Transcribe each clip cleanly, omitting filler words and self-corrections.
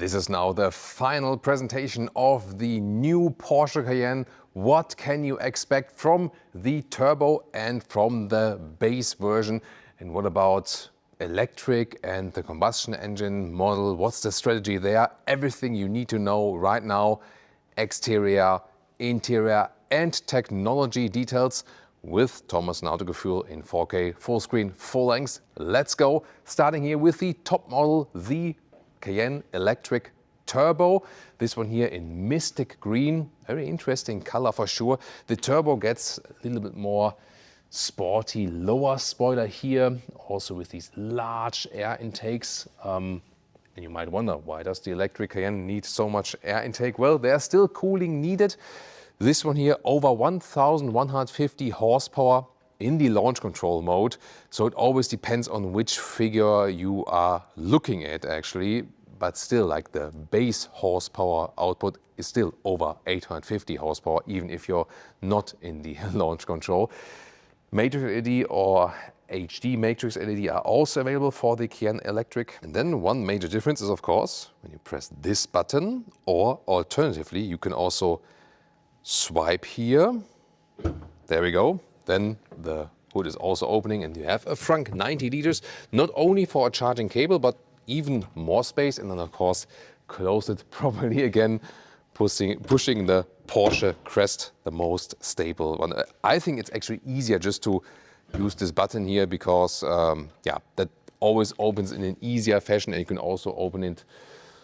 This is now the final presentation of the new Porsche Cayenne. What can you expect from the turbo and from the base version? And what about electric and the combustion engine model? What's the strategy there? Everything you need to know right now. Exterior, interior and technology details with Thomas and Autogefühl in 4K, full screen, full length. Let's go. Starting here with the top model, the Cayenne Electric Turbo. This one here in Mystic Green. Very interesting color for sure. The turbo gets a little bit more sporty, lower spoiler here, also with these large air intakes. And you might wonder, why does the electric Cayenne need so much air intake? Well, there's still cooling needed. This one here, over 1,150 horsepower in the launch control mode. So it always depends on which figure you are looking at actually. But still, like the base horsepower output is still over 850 horsepower, even if you're not in the launch control. Matrix LED or HD Matrix LED are also available for the Cayenne Electric. And then one major difference is, of course, when you press this button, or alternatively, you can also swipe here. There we go. Then the hood is also opening and you have a Frank 90 liters, not only for a charging cable, but even more space. And then, of course, close it properly again, pushing the Porsche crest, the most stable one. I think it's actually easier just to use this button here because, yeah, that always opens in an easier fashion, and you can also open it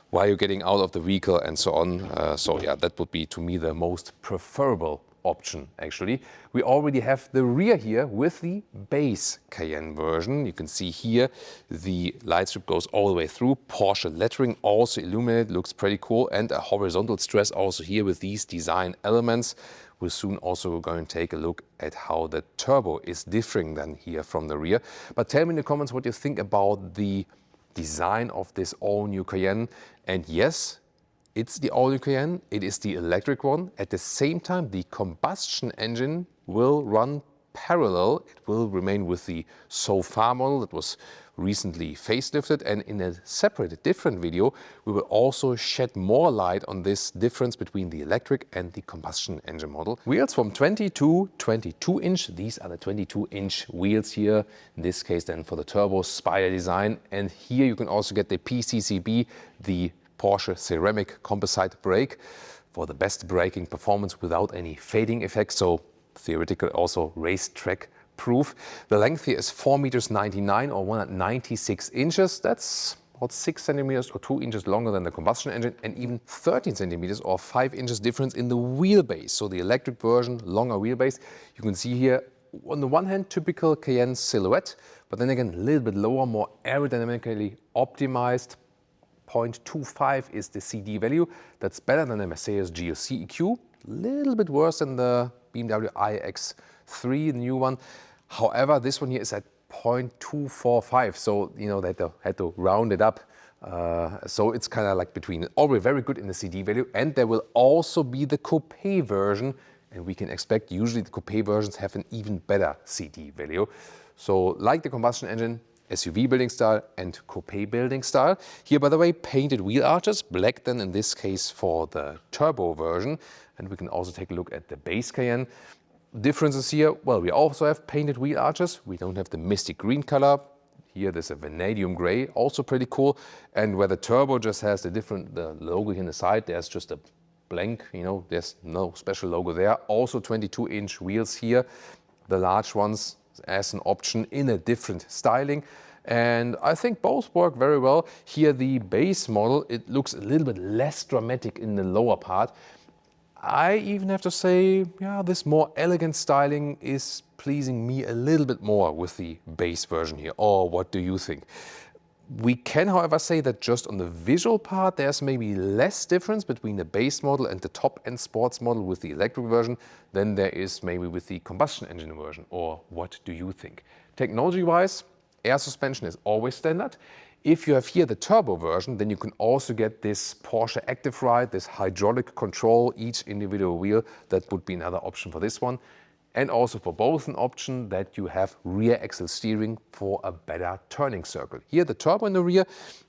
while you're getting out of the vehicle and so on. So yeah, that would be to me the most preferable option actually. We already have the rear here with the base Cayenne version. You can see here the light strip goes all the way through. Porsche lettering also illuminated, looks pretty cool, and a horizontal stress also here with these design elements. We're soon also going to take a look at how the turbo is differing than here from the rear. But tell me in the comments what you think about the design of this all-new Cayenne. And yes, it's the all-new Cayenne, it is the electric one. At the same time, the combustion engine will run parallel. It will remain with the so far model that was recently facelifted, and in a separate, different video, we will also shed more light on this difference between the electric and the combustion engine model. Wheels from 20 to 22 inch. These are the 22-inch wheels here. In this case then for the turbo spider design. And here you can also get the PCCB, the Porsche ceramic composite brake, for the best braking performance without any fading effects. So theoretically also racetrack proof. The length here is 4.99 meters or 196 inches. That's about 6 centimeters or 2 inches longer than the combustion engine, and even 13 centimeters or 5 inches difference in the wheelbase. So the electric version, longer wheelbase. You can see here on the one hand typical Cayenne silhouette, but then again a little bit lower, more aerodynamically optimized. 0.25 is the CD value. That's better than the Mercedes GLC EQ. A little bit worse than the BMW iX3, the new one. However, this one here is at 0.245. So, you know, they had to round it up. So it's kind of like between. Already very good in the CD value. And there will also be the coupe version. And we can expect usually the coupe versions have an even better CD value. So like the combustion engine, SUV building style and coupe building style. Here, by the way, painted wheel arches, black then in this case for the turbo version. And we can also take a look at the base Cayenne. Differences here, well, we also have painted wheel arches. We don't have the mystic green color. Here there's a vanadium gray, also pretty cool. And where the turbo just has the logo here on the side, there's just a blank, you know, there's no special logo there. Also 22-inch wheels here, the large ones as an option in a different styling. And I think both work very well. Here the base model, it looks a little bit less dramatic in the lower part. I even have to say, yeah, this more elegant styling is pleasing me a little bit more with the base version here. Or what do you think? We can, however, say that just on the visual part, there's maybe less difference between the base model and the top-end sports model with the electric version than there is maybe with the combustion engine version. Or what do you think? Technology-wise, air suspension is always standard. If you have here the turbo version, then you can also get this Porsche Active Ride, this hydraulic control, each individual wheel. That would be another option for this one. And also for both an option that you have rear axle steering for a better turning circle. Here the turbo in the rear,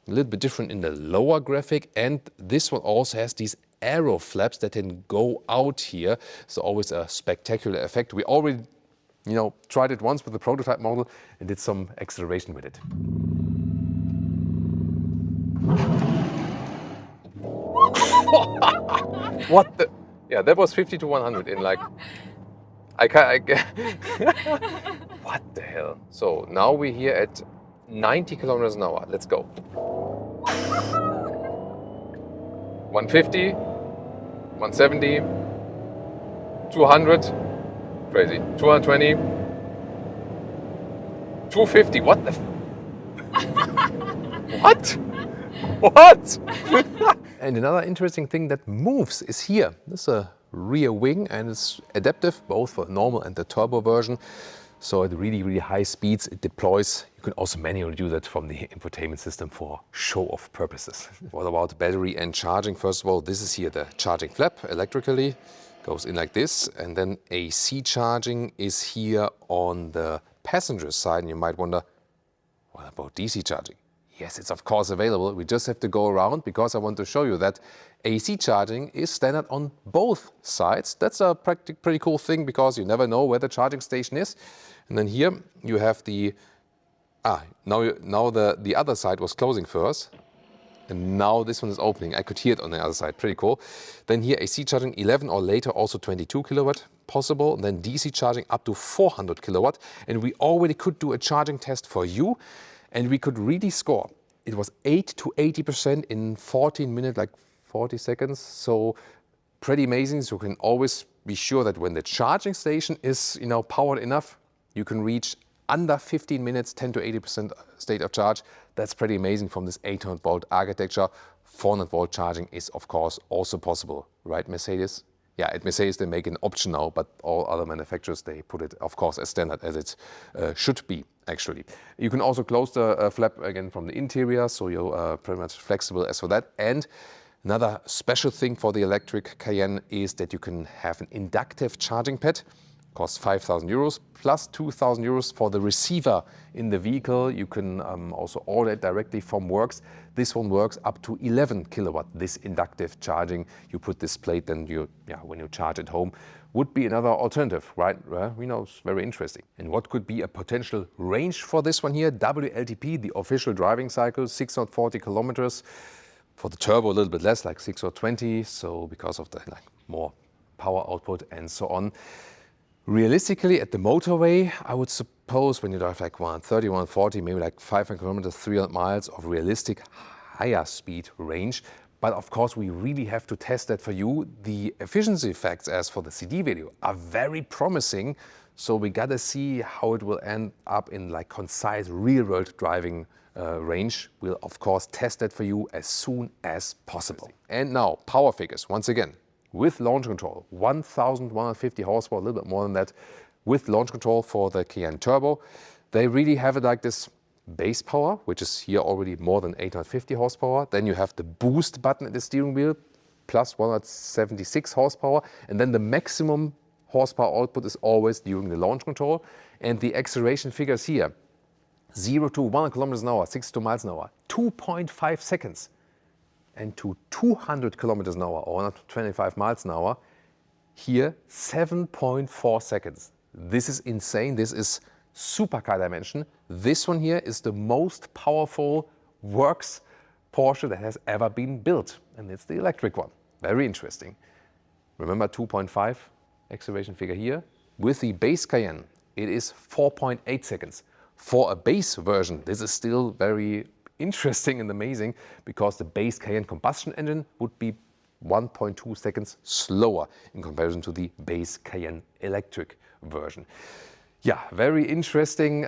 a little bit different in the lower graphic, and this one also has these aero flaps that can go out here. So always a spectacular effect. We already, tried it once with the prototype model and did some acceleration with it. What the? Yeah, that was 50 to 100 in like... What the hell? So now we're here at 90 kilometers an hour. Let's go. 150, 170, 200, crazy, 220, 250. What the? What? What? And another interesting thing that moves is here. This is a rear wing and it's adaptive both for the normal and the turbo version. So at really, really high speeds it deploys. You can also manually do that from the infotainment system for show-off purposes. What about battery and charging? First of all, this is here the charging flap electrically. Goes in like this, and then AC charging is here on the passenger side. And you might wonder, what about DC charging? Yes, it's of course available. We just have to go around because I want to show you that AC charging is standard on both sides. That's a pretty cool thing because you never know where the charging station is. And then here you have the, now the other side was closing first. And now this one is opening. I could hear it on the other side, pretty cool. Then here AC charging 11 or later also 22 kilowatt possible. And then DC charging up to 400 kilowatt. And we already could do a charging test for you. And we could really score. It was 8 to 80% in 14 minutes, like 40 seconds. So pretty amazing. So you can always be sure that when the charging station is powered enough, you can reach under 15 minutes, 10 to 80% state of charge. That's pretty amazing from this 800 volt architecture. 400 volt charging is of course also possible, right Mercedes? Yeah, at Mercedes they make an option now, but all other manufacturers, they put it, of course, as standard as it should be, actually. You can also close the flap again from the interior, so you're pretty much flexible as for that. And another special thing for the electric Cayenne is that you can have an inductive charging pad. Costs 5,000 euros plus 2,000 euros for the receiver in the vehicle. You can also order it directly from Works. This one works up to 11 kilowatt, this inductive charging. You put this plate, then when you charge at home, would be another alternative, right? It's very interesting. And what could be a potential range for this one here? WLTP, the official driving cycle, 640 kilometers. For the turbo, a little bit less, like 620. So because of the more power output and so on. Realistically, at the motorway, I would suppose when you drive like 130, 140, maybe like 500 kilometers, 300 miles of realistic higher speed range. But of course, we really have to test that for you. The efficiency effects, as for the CD video, are very promising. So we gotta see how it will end up in like concise real-world driving range. We'll of course test that for you as soon as possible. And now, power figures, once again. With launch control, 1,150 horsepower, a little bit more than that, with launch control for the Cayenne Turbo. They really have it like this base power, which is here already more than 850 horsepower. Then you have the boost button at the steering wheel, plus 176 horsepower. And then the maximum horsepower output is always during the launch control. And the acceleration figures here, 0 to 1 kilometers an hour, 62 miles an hour, 2.5 seconds. And to 200 kilometers an hour or 125 miles an hour, here 7.4 seconds. This is insane. This is supercar dimension. This one here is the most powerful works Porsche that has ever been built. And it's the electric one. Very interesting. Remember 2.5 acceleration figure here. With the base Cayenne, it is 4.8 seconds. For a base version, this is still very interesting and amazing because the base Cayenne combustion engine would be 1.2 seconds slower in comparison to the base Cayenne electric version. Yeah, very interesting.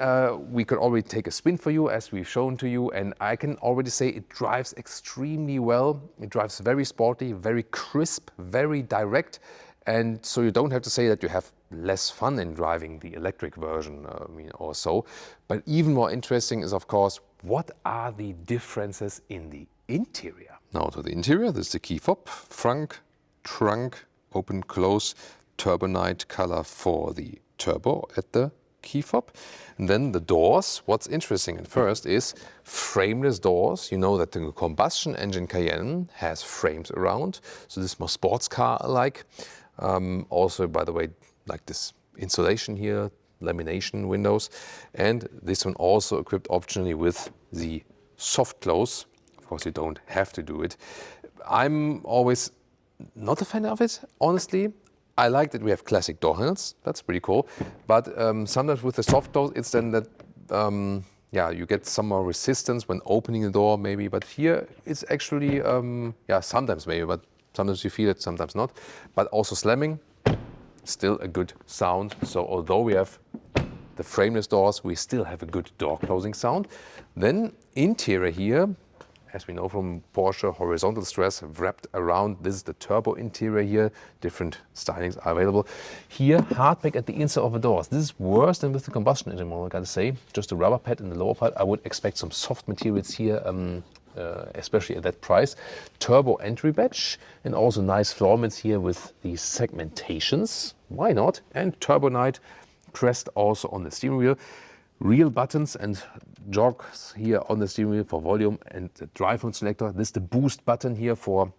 We could already take a spin for you as we've shown to you, and I can already say it drives extremely well. It drives very sporty, very crisp, very direct, and so you don't have to say that you have less fun in driving the electric version or so. But even more interesting is, of course, what are the differences in the interior? Now to the interior, this is the key fob, front, trunk, open, close, turbonite color for the turbo at the key fob. And then the doors, what's interesting at first is frameless doors. You know that the combustion engine Cayenne has frames around, so this is more sports car-like. Also, by the way, like this insulation here, lamination windows, and this one also equipped optionally with the soft close. Of course, you don't have to do it. I'm always not a fan of it, honestly. I like that we have classic door handles, that's pretty cool, but sometimes with the soft close it's then that yeah, you get some more resistance when opening the door maybe, but here it's actually, yeah, sometimes maybe, but sometimes you feel it, sometimes not. But also slamming, still a good sound. So although we have the frameless doors, we still have a good door closing sound. Then interior here, as we know from Porsche, horizontal stress wrapped around. This is the turbo interior here. Different stylings are available. Here, hardback at the inside of the doors. This is worse than with the combustion engine model, I gotta say. Just a rubber pad in the lower part. I would expect some soft materials here, especially at that price. Turbo entry badge, and also nice floor mats here with these segmentations. Why not? And Turbo Night crest also on the steering wheel. Real buttons and jogs here on the steering wheel for volume, and the drive mode selector. This is the boost button here for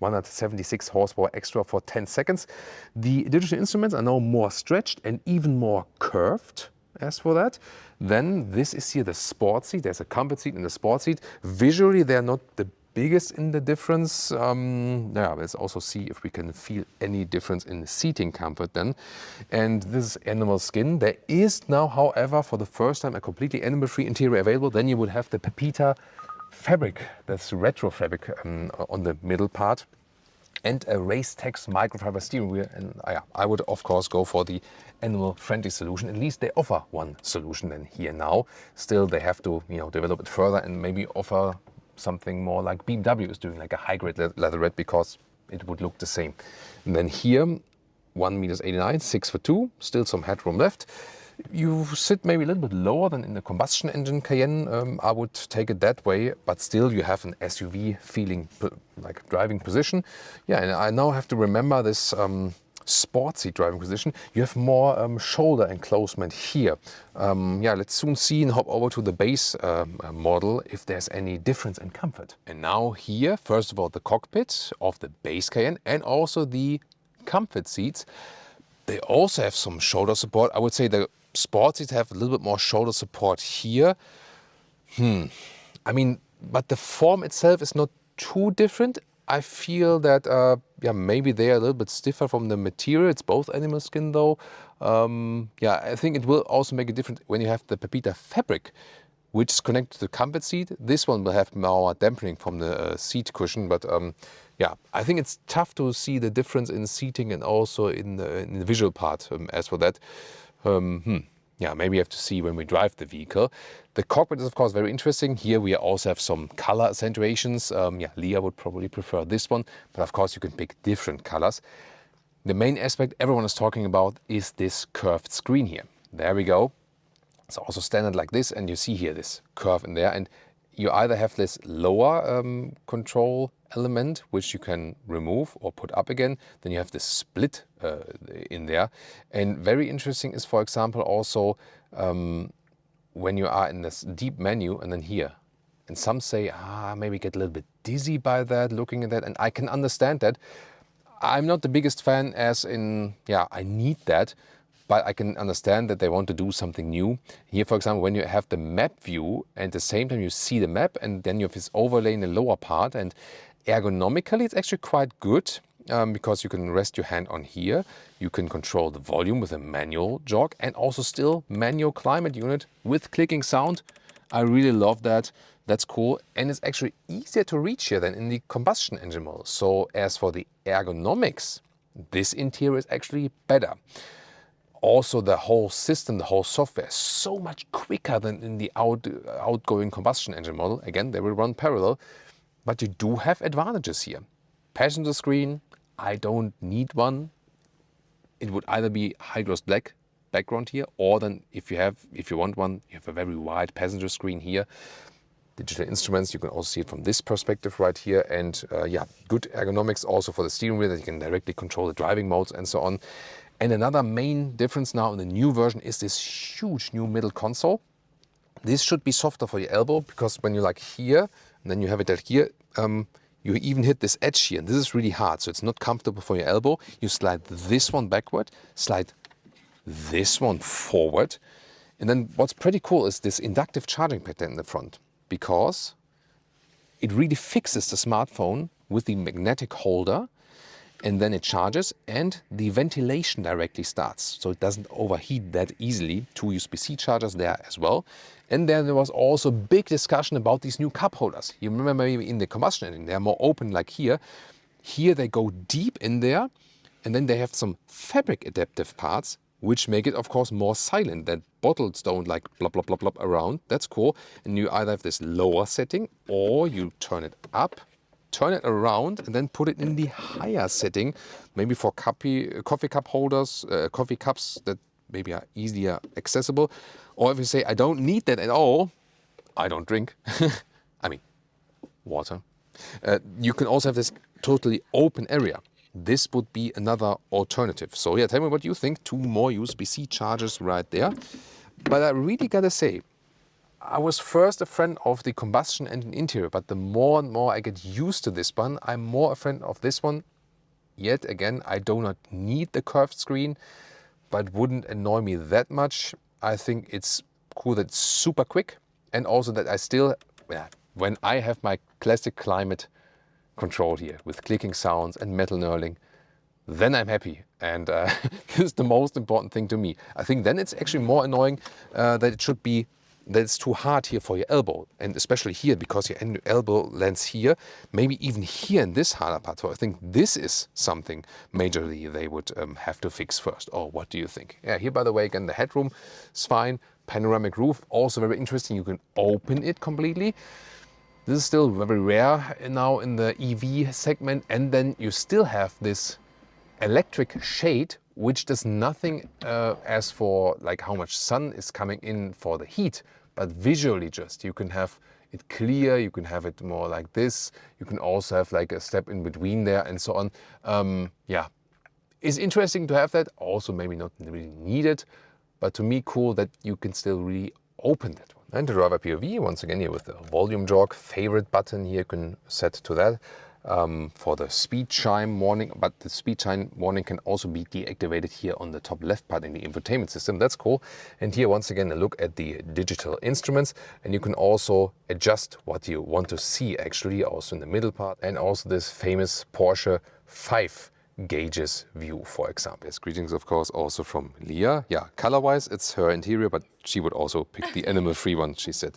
176 horsepower extra for 10 seconds. The digital instruments are now more stretched and even more curved as for that. Then this is here the sport seat. There's a comfort seat and the sport seat. Visually, they're not the biggest in the difference. Yeah, let's also see if we can feel any difference in the seating comfort then. And this is animal skin. There is now, however, for the first time, a completely animal-free interior available. Then you would have the Pepita fabric, that's retro fabric on the middle part, and a race text microfiber steering wheel. And I would of course go for the animal-friendly solution. At least they offer one solution then here now. Still, they have to, you know, develop it further and maybe offer something more like BMW is doing, like a high-grade leatherette, because it would look the same. And then here, 1.89 m, 6'2", still some headroom left. You sit maybe a little bit lower than in the combustion engine Cayenne. I would take it that way, but still you have an SUV feeling, like driving position. Yeah, and I now have to remember this sport seat driving position. You have more shoulder enclosement here. Yeah, let's soon see and hop over to the base model if there's any difference in comfort. And now here, first of all, the cockpit of the base Cayenne and also the comfort seats. They also have some shoulder support. I would say the sport seats have a little bit more shoulder support here. I mean, but the form itself is not too different. I feel that, yeah, maybe they are a little bit stiffer from the material. It's both animal skin though. Yeah, I think it will also make a difference when you have the Pepita fabric, which is connected to the comfort seat. This one will have more dampening from the seat cushion, but yeah, I think it's tough to see the difference in seating and also in the visual part as for that. Yeah, maybe you have to see when we drive the vehicle. The cockpit is of course very interesting. Here we also have some color accentuations. Yeah, Leah would probably prefer this one, but of course you can pick different colors. The main aspect everyone is talking about is this curved screen here. There we go. It's also standard like this, and you see here this curve in there, and you either have this lower control element, which you can remove or put up again. Then you have this split in there. And very interesting is, for example, also when you are in this deep menu and then here. And some say, maybe get a little bit dizzy by that, looking at that. And I can understand that. I'm not the biggest fan as in, yeah, I need that. But I can understand that they want to do something new. Here, for example, when you have the map view and at the same time you see the map and then you have this overlay in the lower part, and ergonomically it's actually quite good because you can rest your hand on here. You can control the volume with a manual jog and also still manual climate unit with clicking sound. I really love that. That's cool. And it's actually easier to reach here than in the combustion engine model. So as for the ergonomics, this interior is actually better. Also, the whole system, the whole software is so much quicker than in the outgoing combustion engine model. Again, they will run parallel, but you do have advantages here. Passenger screen, I don't need one. It would either be high gloss black background here, or then if you want one, you have a very wide passenger screen here. Digital instruments, you can also see it from this perspective right here. And yeah, good ergonomics also for the steering wheel, that you can directly control the driving modes and so on. And another main difference now in the new version is this huge new middle console. This should be softer for your elbow, because when you like here, and then you have it at here, you even hit this edge here. And this is really hard, so it's not comfortable for your elbow. You slide this one backward, slide this one forward. And then what's pretty cool is this inductive charging pattern in the front, because it really fixes the smartphone with the magnetic holder, and then it charges and the ventilation directly starts. So it doesn't overheat that easily. 2 USB-C chargers there as well. And then there was also big discussion about these new cup holders. You remember maybe in the combustion engine, they're more open like here. Here they go deep in there, and then they have some fabric adaptive parts, which make it, of course, more silent, that bottles don't like blop, blop, blop, blop around. That's cool. And you either have this lower setting, or you turn it up, turn it around, and then put it in the higher setting, maybe for coffee cup holders, coffee cups that maybe are easier accessible. Or if you say, I don't need that at all, I don't drink, I mean, water. You can also have this totally open area. This would be another alternative. So yeah, tell me what you think. 2 more USB-C chargers right there. But I really gotta say, I was first a friend of the combustion engine interior, but the more and more I get used to this one, I'm more a friend of this one. Yet again, I do not need the curved screen, but wouldn't annoy me that much. I think it's cool that it's super quick, and also that I still, when I have my classic climate control here with clicking sounds and metal knurling, then I'm happy. And this is the most important thing to me. I think then it's actually more annoying that it should be, that it's too hard here for your elbow, and especially here because your elbow lands here, maybe even here in this harder part. So I think this is something majorly they would have to fix first. Or what do you think? Yeah, here by the way, again, the headroom is fine. Panoramic roof, also very interesting. You can open it completely. This is still very rare now in the EV segment. And then you still have this electric shade, which does nothing as for like how much sun is coming in for the heat, but visually just you can have it clear, you can have it more like this, you can also have like a step in between there and so on. Yeah, it's interesting to have that, also maybe not really needed, but to me cool that you can still really open that one. And the driver POV, once again here with the volume jog favorite button here, you can set to that. For the speed chime warning, but the speed chime warning can also be deactivated here on the top left part in the infotainment system. That's cool. And here once again a look at the digital instruments, and you can also adjust what you want to see actually also in the middle part, and also this famous Porsche 5 gauges view, for example. Yes, greetings of course also from Leah. Yeah, color wise it's her interior, but she would also pick the animal free one, she said.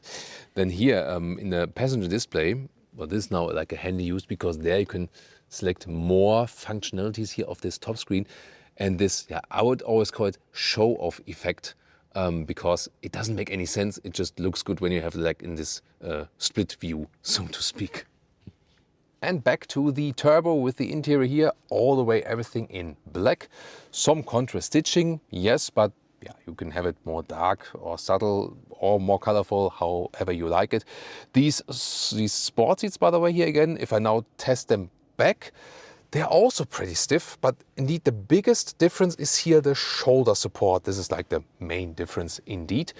Then here in the passenger display, well, this is now like a handy use, because there you can select more functionalities here of this top screen. And this, yeah, I would always call it show off effect, because it doesn't make any sense. It just looks good when you have like in this split view, so to speak. And back to the turbo with the interior here, all the way everything in black. Some contrast stitching, yes, but yeah, you can have it more dark or subtle or more colorful, however you like it. These sport seats, by the way, here again, if I now test them back, they're also pretty stiff, but indeed the biggest difference is here the shoulder support. This is like the main difference indeed.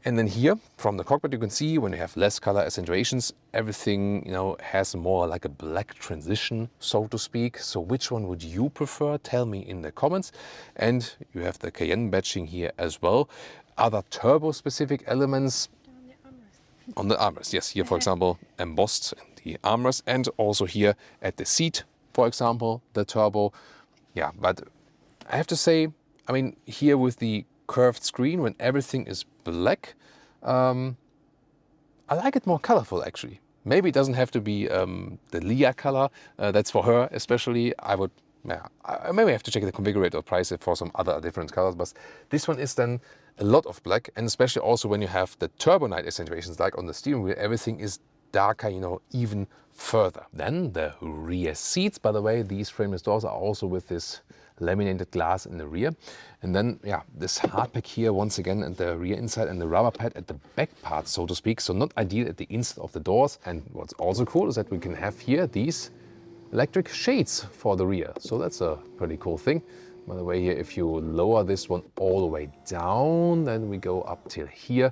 And then here from the cockpit you can see when you have less color accentuations, everything, you know, has more like a black transition, so to speak. So which one would you prefer? Tell me in the comments. And you have the Cayenne badging here as well. Other turbo specific elements on the armrest. Yes, here for example embossed in the armrest, and also here at the seat, for example, the turbo. Yeah, but I have to say, I mean, here with the curved screen when everything is black, I like it more colorful actually. Maybe it doesn't have to be the Leah color, that's for her especially. I would, yeah, I maybe have to check the configurator or price it for some other different colors, but this one is then a lot of black, and especially also when you have the turbo night accentuations like on the steering wheel, everything is darker, you know, even further. Then the rear seats, by the way, these frameless doors are also with this laminated glass in the rear. And then, yeah, this hardpack here once again at the rear inside, and the rubber pad at the back part, so to speak. So not ideal at the inside of the doors. And what's also cool is that we can have here these electric shades for the rear. So that's a pretty cool thing. By the way, here, if you lower this one all the way down, then we go up till here.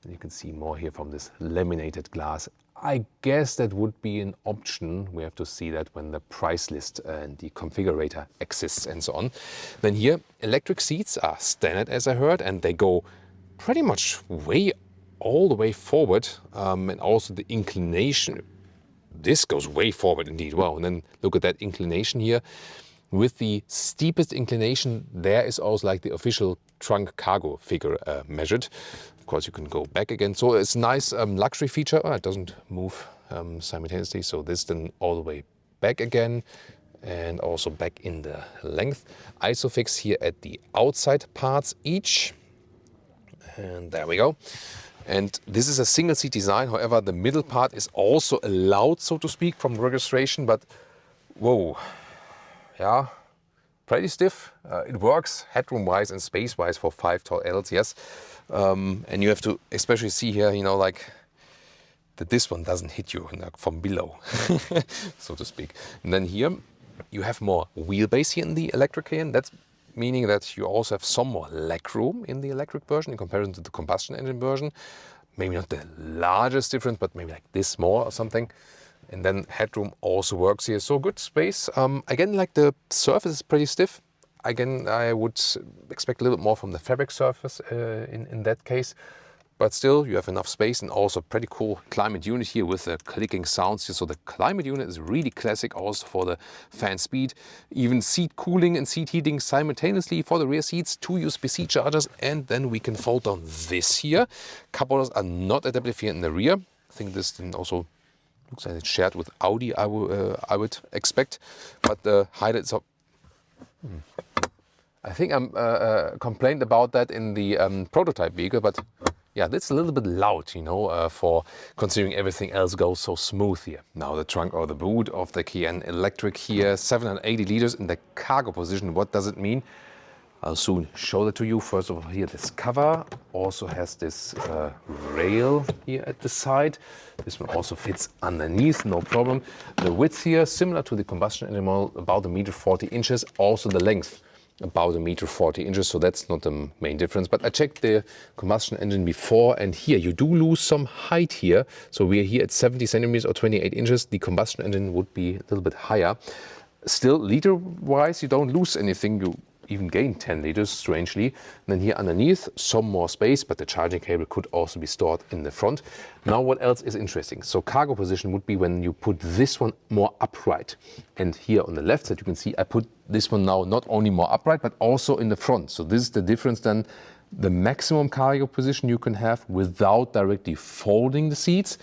And you can see more here from this laminated glass. I guess that would be an option. We have to see that when the price list and the configurator exists and so on. Then here, electric seats are standard, as I heard, and they go pretty much all the way forward. And also the inclination, this goes way forward indeed. Wow, and then look at that inclination here. With the steepest inclination, there is also like the official trunk cargo figure measured. Of course, you can go back again. So it's a nice luxury feature. Oh, it doesn't move simultaneously. So this then all the way back again and also back in the length. Isofix here at the outside parts each. And there we go. And this is a single seat design. However, the middle part is also allowed, so to speak, from registration. But whoa. Yeah, pretty stiff. It works headroom-wise and space-wise for 5 tall adults, yes. And you have to especially see here, you know, like that this one doesn't hit you from below, so to speak. And then here you have more wheelbase here in the electric Cayenne. That's meaning that you also have some more leg room in the electric version in comparison to the combustion engine version. Maybe not the largest difference, but maybe like this more or something. And then headroom also works here, so good space. Again, like the surface is pretty stiff. Again, I would expect a little bit more from the fabric surface in that case. But still, you have enough space and also pretty cool climate unit here with the clicking sounds here. So the climate unit is really classic also for the fan speed. Even seat cooling and seat heating simultaneously for the rear seats, 2 USB-C chargers. And then we can fold down this here. Cup holders are not adaptive here in the rear. I think this then also looks like it's shared with Audi, I would expect. But the height itself, I think I complained about that in the prototype vehicle, but yeah, that's a little bit loud, you know, for considering everything else goes so smooth here. Now the trunk or the boot of the Cayenne electric here, 780 liters in the cargo position. What does it mean? I'll soon show that to you. First of all, here this cover also has this rail here at the side. This one also fits underneath, no problem. The width here, similar to the combustion engine model, about 1.40 meters. Also the length, about 1.40 meters. So that's not the main difference. But I checked the combustion engine before, and here you do lose some height here. So we are here at 70 centimeters or 28 inches. The combustion engine would be a little bit higher. Still, liter-wise, you don't lose anything. You even gain 10 liters, strangely. And then here underneath, some more space, but the charging cable could also be stored in the front. Now, what else is interesting? So cargo position would be when you put this one more upright. And here on the left side, you can see I put this one now not only more upright, but also in the front. So this is the difference then, the maximum cargo position you can have without directly folding the seats.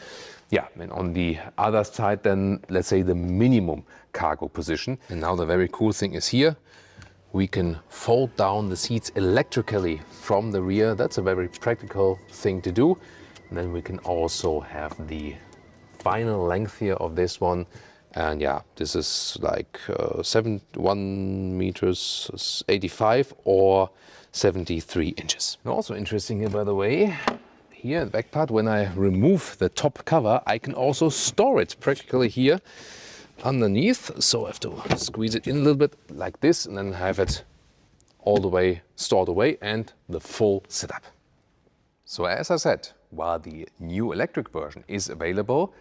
Yeah, and on the other side then, let's say the minimum cargo position. And now the very cool thing is here, we can fold down the seats electrically from the rear. That's a very practical thing to do. And then we can also have the final length here of this one. And yeah, this is like 1 meters 85 or 73 inches. And also interesting here, by the way, here in the back part, when I remove the top cover, I can also store it practically here underneath. So I have to squeeze it in a little bit like this and then have it all the way stored away and the full setup. So as I said, while the new electric version is available,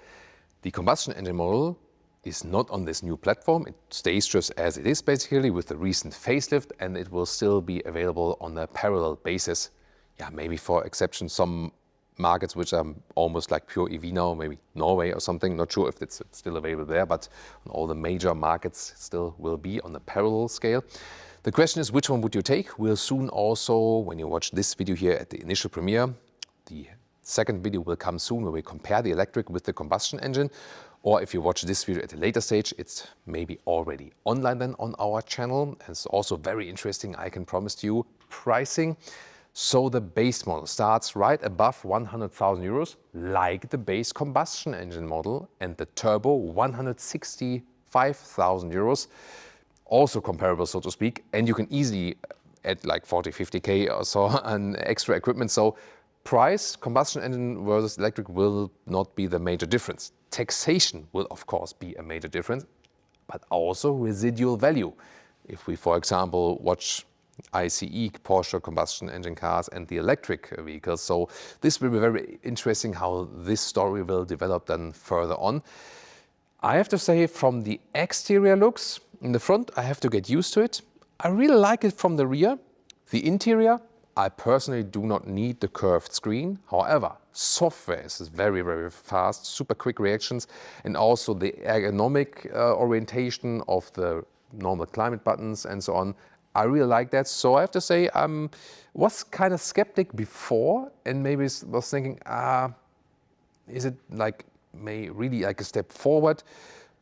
the combustion engine model is not on this new platform. It stays just as it is basically with the recent facelift, and it will still be available on a parallel basis. Yeah, maybe for exception some markets which are almost like pure EV now, maybe Norway or something, not sure if it's still available there, but on all the major markets still will be on the parallel scale. The question is, which one would you take? We'll soon also, when you watch this video here at the initial premiere, the second video will come soon where we compare the electric with the combustion engine. Or if you watch this video at a later stage, it's maybe already online then on our channel. And it's also very interesting, I can promise to you, pricing. So the base model starts right above 100,000 euros, like the base combustion engine model, and the turbo 165,000 euros, also comparable, so to speak. And you can easily add like 40, 50K or so on extra equipment. So price, combustion engine versus electric will not be the major difference. Taxation will of course be a major difference, but also residual value. if we, for example, watch ICE, Porsche combustion engine cars and the electric vehicles. So this will be very interesting how this story will develop then further on. I have to say, from the exterior looks in the front, I have to get used to it. I really like it from the rear. The interior, I personally do not need the curved screen. However, software is very, very fast, super quick reactions, and also the ergonomic orientation of the normal climate buttons and so on. I really like that. So I have to say, I was kind of skeptic before and maybe was thinking, is it like really like a step forward?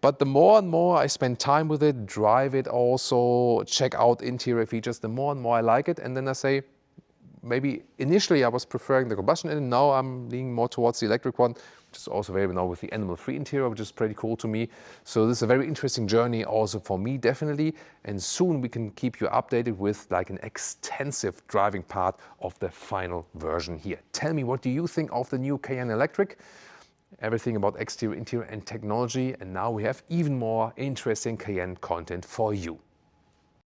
But the more and more I spend time with it, drive it also, check out interior features, the more and more I like it. And then I say, maybe initially I was preferring the combustion engine, now I'm leaning more towards the electric one, which is also very now with the animal-free interior, which is pretty cool to me. So this is a very interesting journey also for me, definitely. And soon we can keep you updated with like an extensive driving part of the final version here. Tell me, what do you think of the new Cayenne Electric? Everything about exterior, interior and technology. And now we have even more interesting Cayenne content for you.